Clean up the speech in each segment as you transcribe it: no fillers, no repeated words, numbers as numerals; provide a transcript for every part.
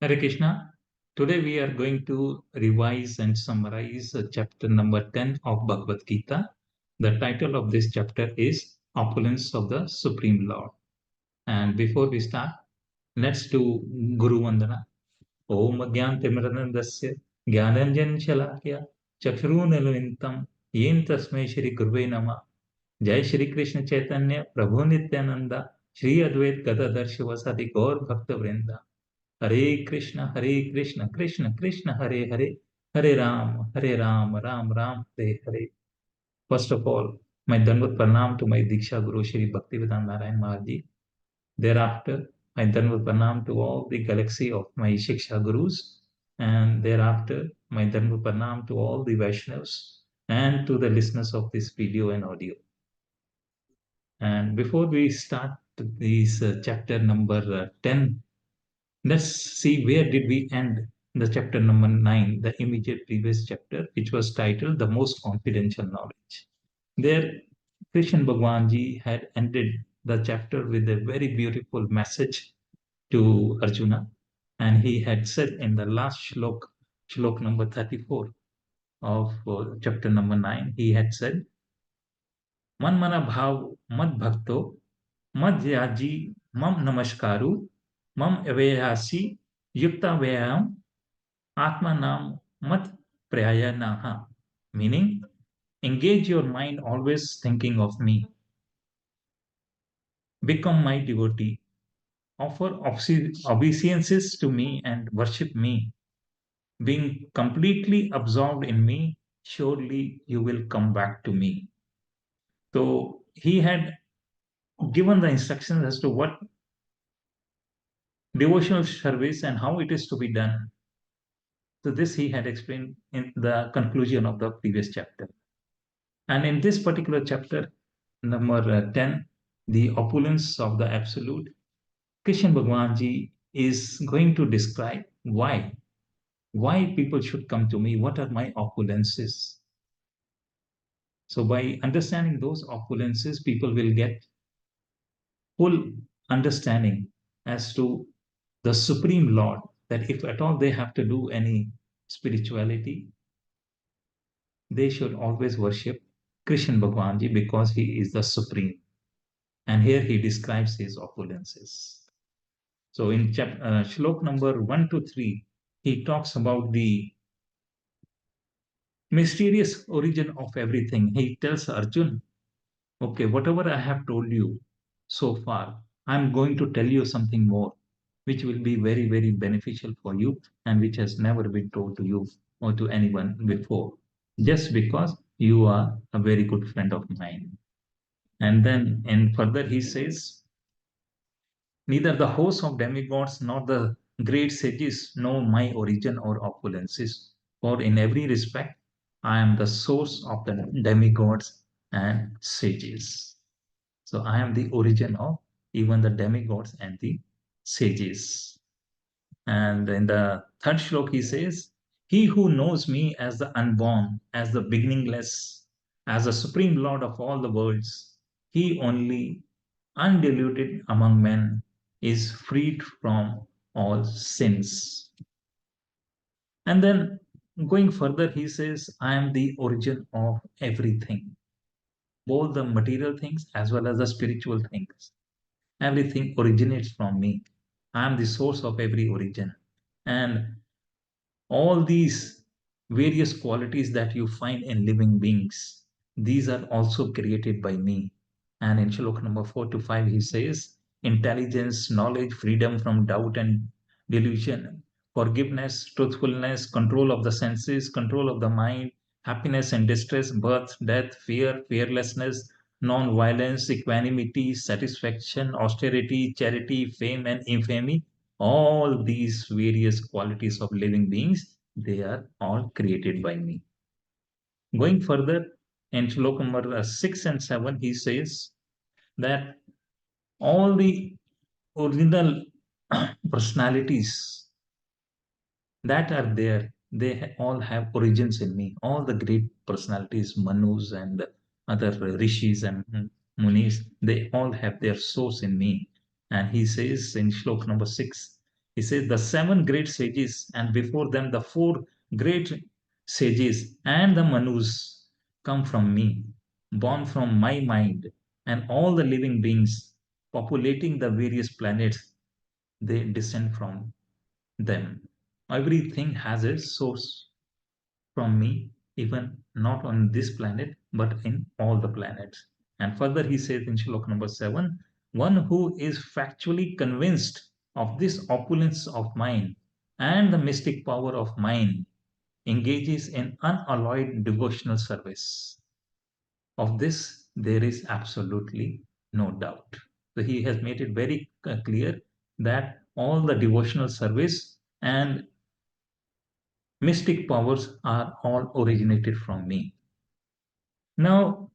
Hare Krishna. Today we are going to revise and summarize chapter number 10 of Bhagwat Gita. The title of this chapter is Opulence of the Supreme Lord. And before we start, let's do Guru Vandana. Om Agyantimirandasya Gyananjan Shalakya Chakrunalavintam Yen Tasmai Shri Gurve Nama Jai Shri Krishna Chaitanya Prabhu Nityananda Shri Advait Gadadhar Shivasadi Gaur Bhakta Vrinda Hare Krishna, Krishna Krishna, Hare Hare, Hare Ram, Ram Ram, Hare Hare. First of all, my Danvat Pranam to my Diksha Guru Shri Bhaktivedanta Narayan Maharji. Thereafter, my Danvat Pranam to all the galaxy of my Shiksha Gurus. And thereafter, my Danvat Pranam to all the Vaishnavas and to the listeners of this video and audio. And before we start this chapter number 10, let's see where did we end the chapter number 9, the immediate previous chapter, which was titled The Most Confidential Knowledge. There, Krishna Bhagwan Ji had ended the chapter with a very beautiful message to Arjuna. And he had said in the last shlok number 34 of chapter number 9, he had said, मन मना भाव मद भक्तो मद याजी मम नमस्कारु मम अवेयासी युक्ता व्यायाम atma nam mat prayanaha, meaning engage your mind always thinking of me, become my devotee, offer obeisances to me and worship me, being completely absorbed in me, surely you will come back to me. So he had given the instructions as to what devotional service and how it is to be done. So this he had explained in the conclusion of the previous chapter. And in this particular chapter, number 10, the opulence of the absolute, Krishna Bhagwan Ji is going to describe why people should come to me, what are my opulences. So by understanding those opulences, people will get full understanding as to the Supreme Lord, that if at all they have to do any spirituality, they should always worship Krishna Bhagwan Ji because he is the Supreme. And here he describes his opulences. So in shlok number 1 to 3, he talks about the mysterious origin of everything. He tells Arjun, okay, whatever I have told you so far, I'm going to tell you something more, which will be very, very beneficial for you and which has never been told to you or to anyone before, just because you are a very good friend of mine. And then in further he says, neither the hosts of demigods nor the great sages know my origin or opulences, for in every respect I am the source of the demigods and sages. So I am the origin of even the demigods and the sages. And in the third shlok, he says, he who knows me as the unborn, as the beginningless, as the supreme lord of all the worlds, he only, undiluted among men, is freed from all sins. And then going further, he says, I am the origin of everything, both the material things as well as the spiritual things. Everything originates from me. I am the source of every origin. And all these various qualities that you find in living beings, these are also created by me. And in shlok number 4 to 5, he says, intelligence, knowledge, freedom from doubt and delusion, forgiveness, truthfulness, control of the senses, control of the mind, happiness and distress, birth, death, fear, fearlessness, non-violence, equanimity, satisfaction, austerity, charity, fame, and infamy, all these various qualities of living beings, they are all created by me. Going further, in shlok number 6 and 7, he says that all the original personalities that are there, they all have origins in me. All the great personalities, Manus and other rishis and munis, they all have their source in me. And he says in shlok number 6, He says, the seven great sages, and before them the four great sages and the Manus come from me, born from my mind, and all the living beings populating the various planets, they descend from them. Everything has its source from me, even not on this planet, but in all the planets. And further, he says in Shlok number 7, one who is factually convinced of this opulence of mine and the mystic power of mine engages in unalloyed devotional service. Of this, there is absolutely no doubt. So he has made it very clear that all the devotional service and mystic powers are all originated from me. Now,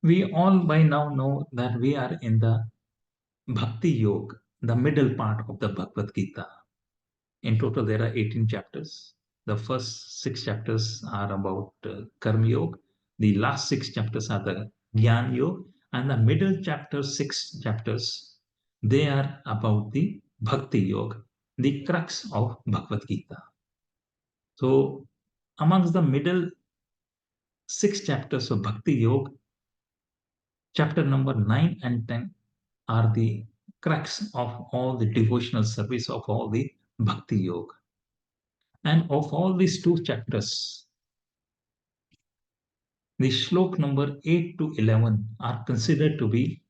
we all by now know that we are in the Bhakti Yoga, the middle part of the Bhagavad Gita. In total, there are 18 chapters. The first 6 chapters are about Karma Yoga. The last 6 chapters are the Gyan Yoga. And the middle chapter, 6 chapters, they are about the Bhakti Yoga, the crux of Bhagavad Gita. So, amongst the middle 6 chapters of Bhakti Yoga, chapter number 9 and 10 are the crux of all the devotional service of all the Bhakti Yoga. And of all these 2 chapters, the shlok number 8 to 11 are considered to be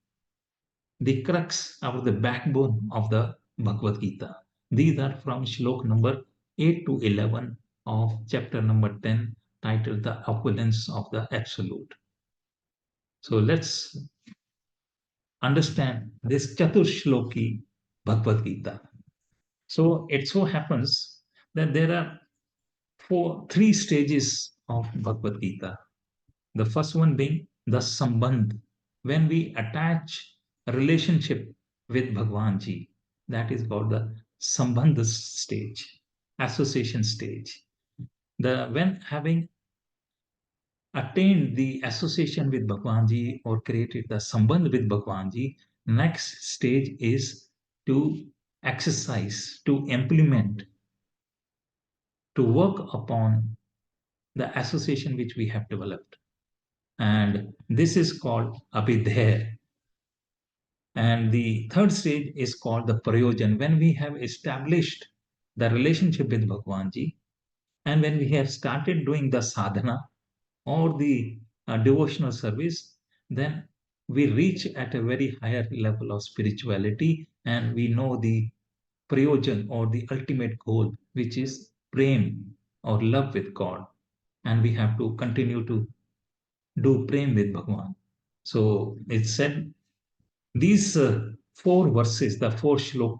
the crux or the backbone of the Bhagavad Gita. These are from shlok number 8 to 11 of chapter number 10, titled The Opulence of the Absolute. So let's understand this Chaturshloki Bhagavad Gita. So it so happens that there are three stages of Bhagavad Gita. The first one being the Sambandh, when we attach a relationship with Bhagwan Ji, that is called the Sambandh stage, association stage. When having attained the association with Bhagwan Ji or created the Sambandh with Bhagwan Ji, next stage is to exercise, to implement, to work upon the association which we have developed. And this is called Abhidheya. And the third stage is called the Prayojan, when we have established the relationship with Bhagwan Ji, and when we have started doing the sadhana or the devotional service, then we reach at a very higher level of spirituality, and we know the Prayojan or the ultimate goal, which is prem or love with God. And we have to continue to do prem with Bhagwan. So it's said these 4 verses, the 4 shlok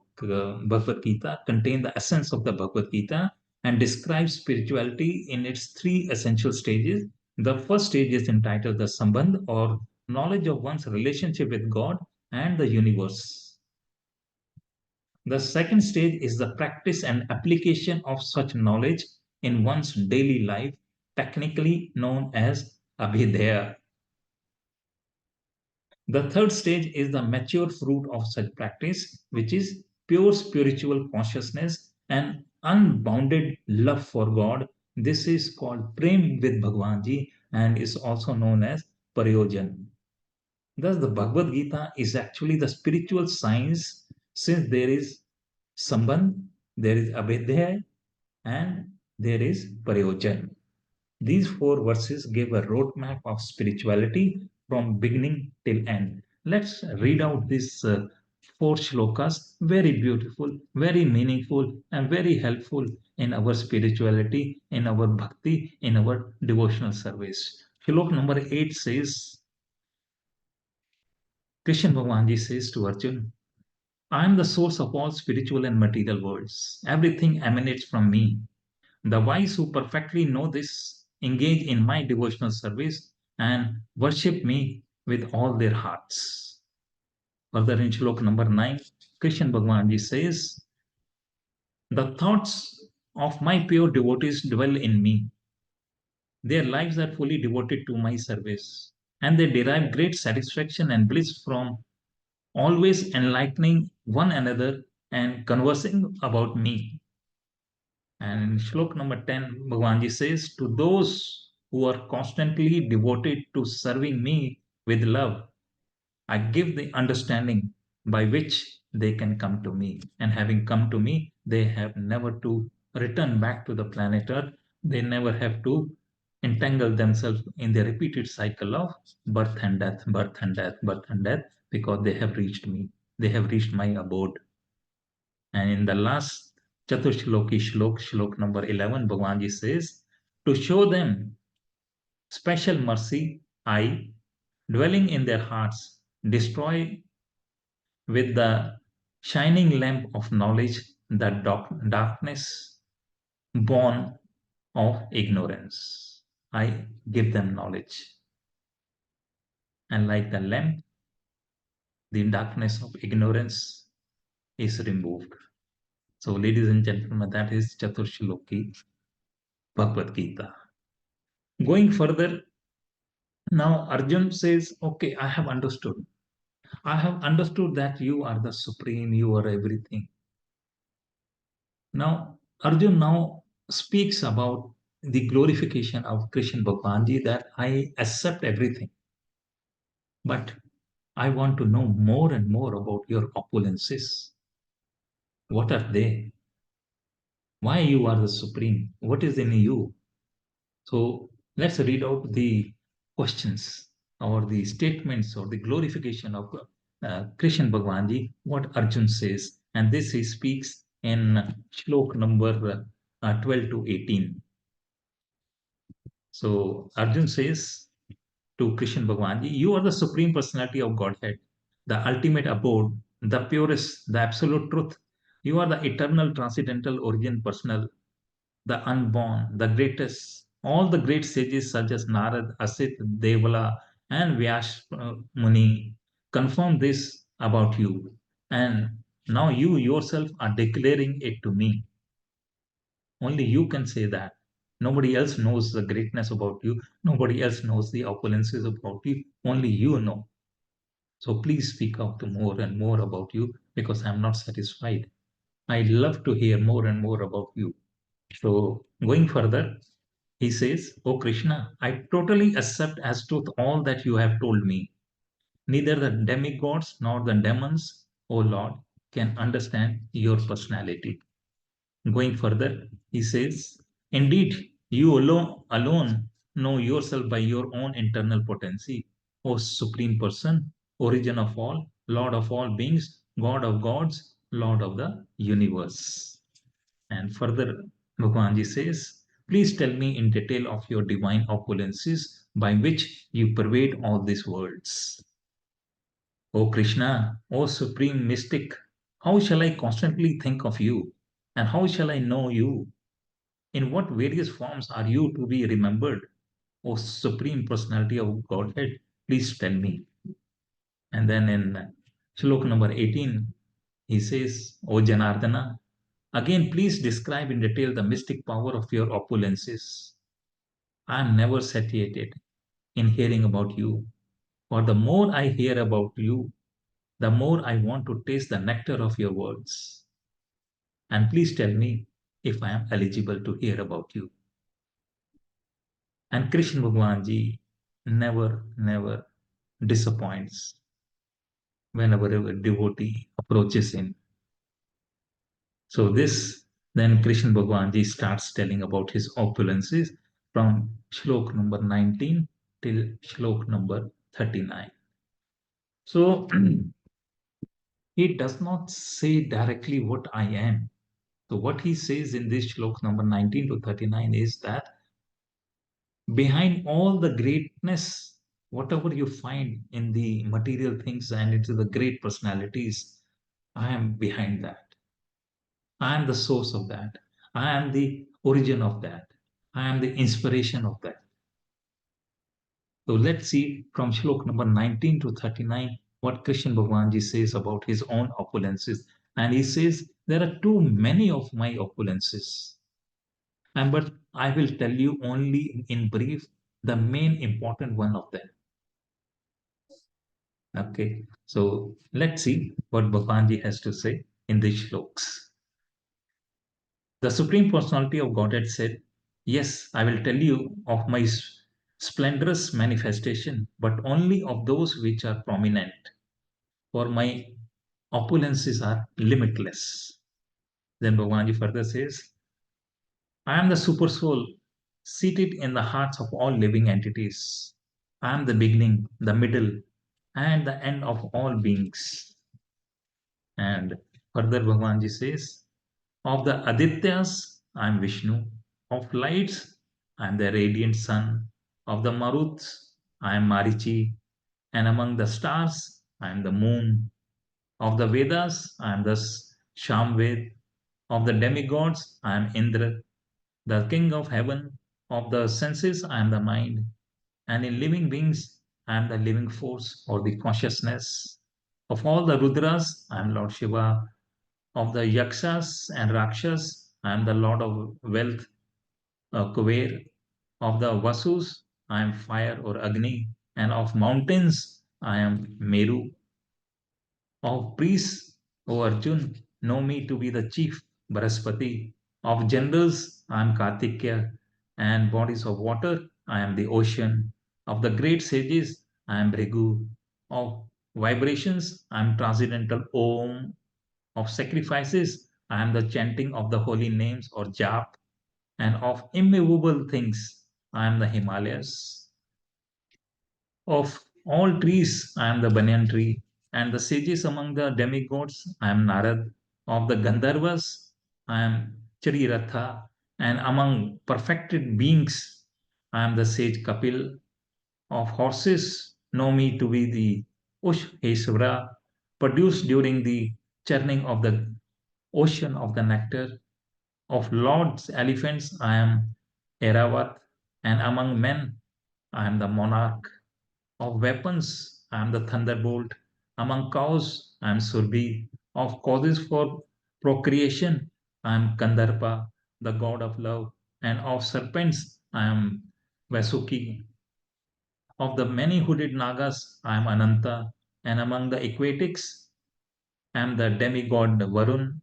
Bhagavad Gita, contain the essence of the Bhagavad Gita and describe spirituality in its 3 essential stages. The first stage is entitled the Sambandh, or knowledge of one's relationship with God and the universe. The second stage is the practice and application of such knowledge in one's daily life, technically known as Abhidheya. The third stage is the mature fruit of such practice, which is pure spiritual consciousness and unbounded love for God. This is called Prem with Bhagwan Ji and is also known as Prayojan. Thus, the Bhagavad Gita is actually the spiritual science, since there is Sambandh, there is Abhidheya, and there is Prayojan. These 4 verses give a roadmap of spirituality from beginning till end. Let's read out these 4 shlokas, very beautiful, very meaningful, and very helpful in our spirituality, in our bhakti, in our devotional service. Shlok number 8 says, Krishna Bhagwan says to Arjun, I am the source of all spiritual and material worlds. Everything emanates from me. The wise who perfectly know this engage in my devotional service and worship me with all their hearts. Further in Shlok number 9, Krishna Bhagwan says, the thoughts of my pure devotees dwell in me. Their lives are fully devoted to my service, and they derive great satisfaction and bliss from always enlightening one another and conversing about me. And in Shlok number 10, Bhagwanji says, to those who are constantly devoted to serving me with love, I give the understanding by which they can come to me. And having come to me, they have never to return back to the planet Earth. They never have to entangle themselves in the repeated cycle of birth and death, birth and death, birth and death, because they have reached me. They have reached my abode. And in the last Chatushloki Shlok, Shlok number 11, Bhagwanji says, to show them special mercy, I, dwelling in their hearts, destroy with the shining lamp of knowledge the darkness born of ignorance. I give them knowledge. And like the lamp, the darkness of ignorance is removed. So, ladies and gentlemen, that is Chaturshloki Bhagavad Gita. Going further, now Arjun says, okay, I have understood. I have understood that you are the supreme, you are everything. Now, Arjun now speaks about the glorification of Krishna Bhagwanji, that I accept everything. But I want to know more and more about your opulences. What are they? Why you are the supreme? What is in you? So let's read out the questions or the statements or the glorification of Krishna Bhagwanji, what Arjun says. And this he speaks in Shlok number 12 to 18. So Arjun says to Krishna Bhagwanji, you are the supreme personality of Godhead, the ultimate abode, the purest, the absolute truth. You are the eternal, transcendental origin personal, the unborn, the greatest. All the great sages such as Narad, Asit, Devala, and Vyas Muni confirm this about you. And now you yourself are declaring it to me. Only you can say that. Nobody else knows the greatness about you. Nobody else knows the opulences about you. Only you know. So please speak out to more and more about you, because I'm not satisfied. I love to hear more and more about you. So going further, he says, "O Krishna, I totally accept as truth all that you have told me. Neither the demigods nor the demons, O Lord, can understand your personality." Going further, he says, indeed, you alone know yourself by your own internal potency, O Supreme Person, origin of all, Lord of all beings, God of gods, Lord of the universe. And further, Bhagwanji says, please tell me in detail of your divine opulences by which you pervade all these worlds. O Krishna, O Supreme Mystic, how shall I constantly think of you? And how shall I know you? In what various forms are you to be remembered? O Supreme Personality of Godhead, please tell me. And then in Shlok number 18, he says, O Janardana, again, please describe in detail the mystic power of your opulences. I am never satiated in hearing about you. For the more I hear about you, the more I want to taste the nectar of your words. And please tell me if I am eligible to hear about you. And Krishna Bhagwanji never disappoints whenever a devotee approaches him. So this, then Krishna Bhagwanji starts telling about his opulences from Shlok number 19 till Shlok number 39. So he does not say directly what I am. So what he says in this Shlok number 19 to 39 is that behind all the greatness, whatever you find in the material things and into the great personalities, I am behind that. I am the source of that. I am the origin of that. I am the inspiration of that. So let's see from Shlok number 19 to 39 what Krishna Bhagwanji says about his own opulences. And he says, there are too many of my opulences. And but I will tell you only in brief the main important one of them. Okay, so let's see what Bhavanji has to say in these shlokas. The Supreme Personality of Godhead said, yes, I will tell you of my splendorous manifestation, but only of those which are prominent, for my opulences are limitless. Then Bhagavan further says, I am the super soul seated in the hearts of all living entities. I am the beginning, the middle, and the end of all beings. And further Bhagavan says, of the Adityas, I am Vishnu. Of lights, I am the radiant sun. Of the Maruts, I am Marichi. And among the stars, I am the moon. Of the Vedas, I am the Shamved. Of the demigods, I am Indra, the king of heaven. Of the senses, I am the mind. And in living beings, I am the living force or the consciousness. Of all the Rudras, I am Lord Shiva. Of the Yakshas and Rakshas, I am the Lord of wealth, Kuber. Of the Vasus, I am fire or Agni. And of mountains, I am Meru. Of priests, O Arjun, know me to be the chief Baraspati. Of generals, I am Kartikya. And bodies of water, I am the ocean. Of the great sages, I am Bhrigu. Of vibrations, I am transcendental Om. Of sacrifices, I am the chanting of the holy names or jap, and of immovable things, I am the Himalayas. Of all trees, I am the banyan tree, and the sages among the demigods, I am Narad. Of the Gandharvas, I am Chariratha, and among perfected beings, I am the sage Kapil. Of horses, know me to be the Ushhesvara, produced during the churning of the ocean of the nectar. Of lords elephants, I am Eravat, and among men, I am the monarch. Of weapons, I am the thunderbolt. Among cows, I am Surbhi. Of causes for procreation, I am Kandarpa, the god of love. And of serpents, I am Vasuki. Of the many hooded Nagas, I am Ananta. And among the aquatics, I am the demigod Varun.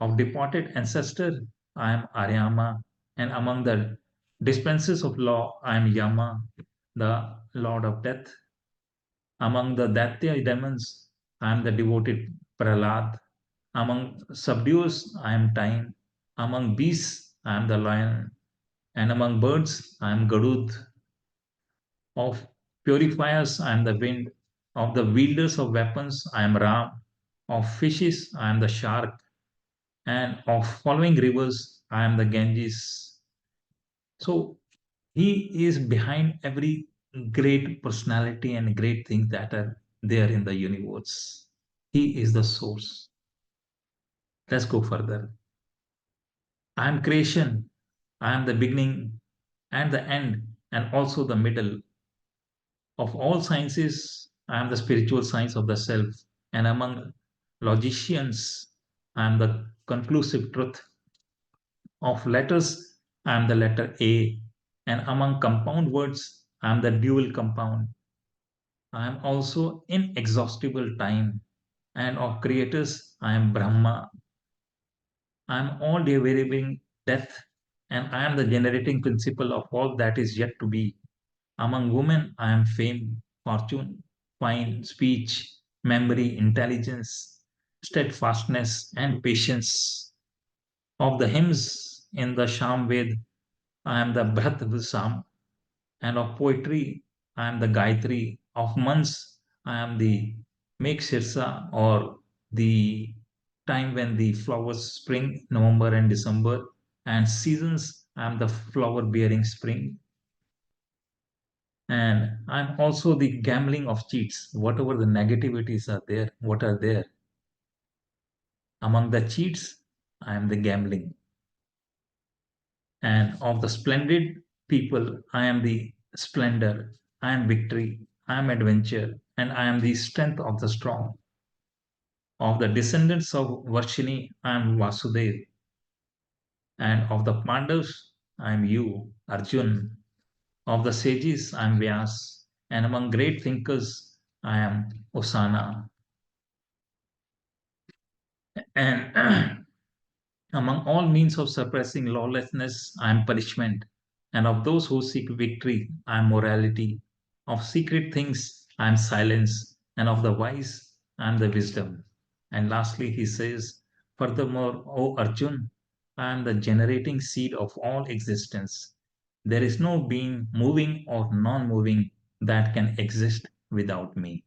Of departed ancestor, I am Aryama. And among the dispensers of law, I am Yama, the lord of death. Among the Daitya demons, I am the devoted Prahlad. Among subdues, I am time. Among beasts, I am the lion. And among birds, I am Garud. Of purifiers, I am the wind. Of the wielders of weapons, I am Ram. Of fishes, I am the shark. And of following rivers, I am the Ganges. So he is behind every great personality and great things that are there in the universe. He is the source. Let's go further. I am creation. I am the beginning and the end, and also the middle of all sciences. I am the spiritual science of the self, and among logicians, I am the conclusive truth. Of letters, I am the letter A, and among compound words, I am the dual compound. I am also inexhaustible time, and of creators, I am Brahma. I am all devouring death, and I am the generating principle of all that is yet to be. Among women, I am fame, fortune, fine speech, memory, intelligence, steadfastness, and patience. Of the hymns in the Sham Ved, I am the Bharat Sam, and of poetry, I am the Gayatri. Of months, I am the Meg Shirsa, or the time when the flowers spring, November and December, and seasons, I am the flower bearing spring. And I'm also the gambling of cheats. Whatever the negativities are there, what are there? Among the cheats, I am the gambling. And of the splendid people, I am the splendor, I am victory, I am adventure, and I am the strength of the strong. Of the descendants of Varshini, I am Vasudev, and of the Pandavas, I am you, Arjun. Of the sages, I am Vyas, and among great thinkers, I am Osana. And among all means of suppressing lawlessness, I am punishment. And of those who seek victory, I am morality. Of secret things, I am silence. And of the wise, I am the wisdom. And lastly, he says, furthermore, O Arjun, I am the generating seed of all existence. There is no being moving or non moving that can exist without me.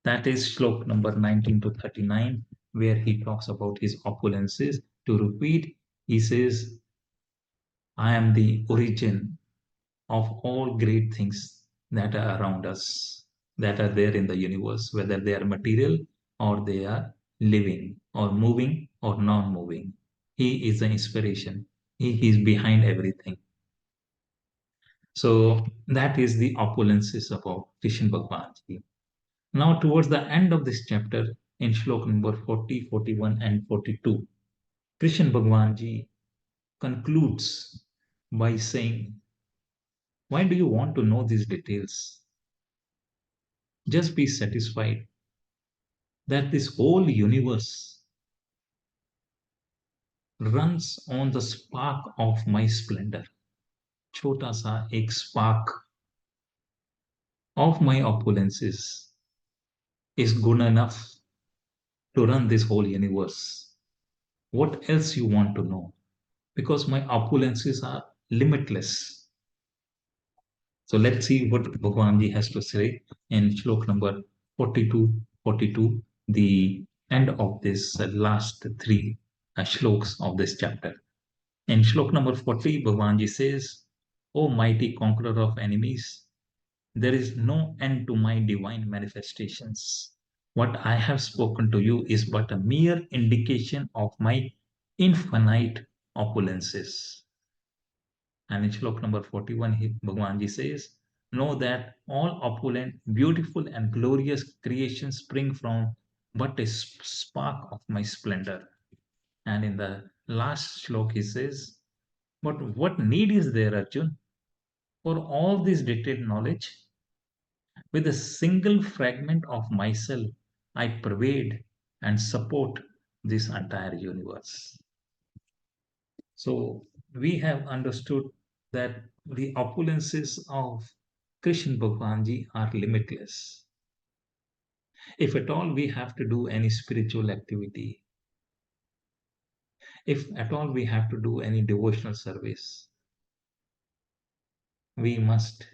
That is Shlok number 19 to 39, where he talks about his opulences. To repeat, he says, I am the origin of all great things that are around us, that are there in the universe, whether they are material or they are living or moving or non moving. He is the inspiration, he is behind everything. So, that is the opulences about Krishna Bhagwan. Now, towards the end of this chapter, in Shlok number 40, 41, and 42, Krishna Bhagwan Ji concludes by saying, why do you want to know these details? Just be satisfied that this whole universe runs on the spark of my splendor. Chota sa ek spark of my opulences is good enough to run this whole universe. What else you want to know? Because my opulences are limitless. So let's see what Bhagwan Ji has to say in Shlok number 42, 42, the end of this last three shloks of this chapter. In Shlok number 40, Bhagwan Ji says, O mighty conqueror of enemies, there is no end to my divine manifestations. What I have spoken to you is but a mere indication of my infinite opulences. And in Shlok number 41, Bhagwan Ji says, know that all opulent, beautiful, and glorious creations spring from but a spark of my splendor. And in the last Shlok, he says, but what need is there, Arjun, for all this detailed knowledge? With a single fragment of myself, I pervade and support this entire universe. So we have understood that the opulences of Krishna Bhagwanji are limitless. If at all we have to do any spiritual activity, if at all we have to do any devotional service, we must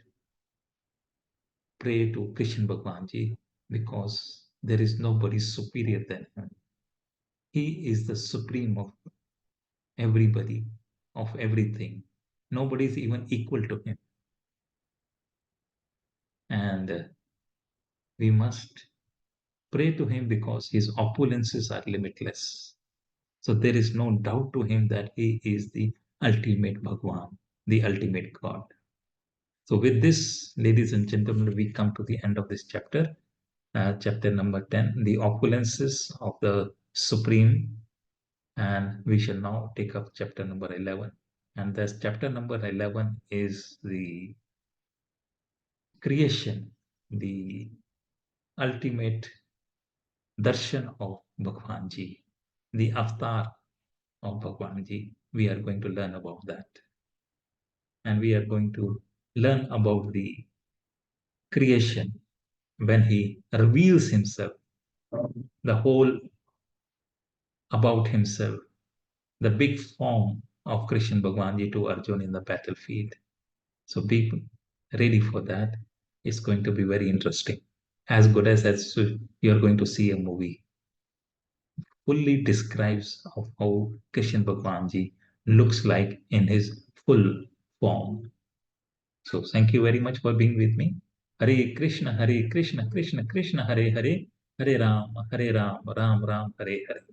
pray to Krishna Bhagwanji because there is nobody superior than him. He is the supreme of everybody, of everything. Nobody is even equal to him. And we must pray to him because his opulences are limitless. So there is no doubt to him that he is the ultimate Bhagwan, the ultimate God. So with this, ladies and gentlemen, we come to the end of this chapter, chapter number 10, the opulences of the Supreme. And we shall now take up chapter number 11. And this chapter number 11 is the creation, the ultimate darshan of Bhagwan Ji, the avatar of Bhagwan Ji. We are going to learn about that. And we are going to learn about the creation when he reveals himself, the whole about himself, the big form of Krishna Bhagwan Ji to Arjun in the battlefield. So be ready for that. It's going to be very interesting. As good as you're going to see a movie. Fully describes of how Krishna Bhagwan Ji looks like in his full form. So thank you very much for being with me. Hare Krishna, Krishna Krishna, Hare Hare, Hare Ram, Ram Ram, Hare Hare.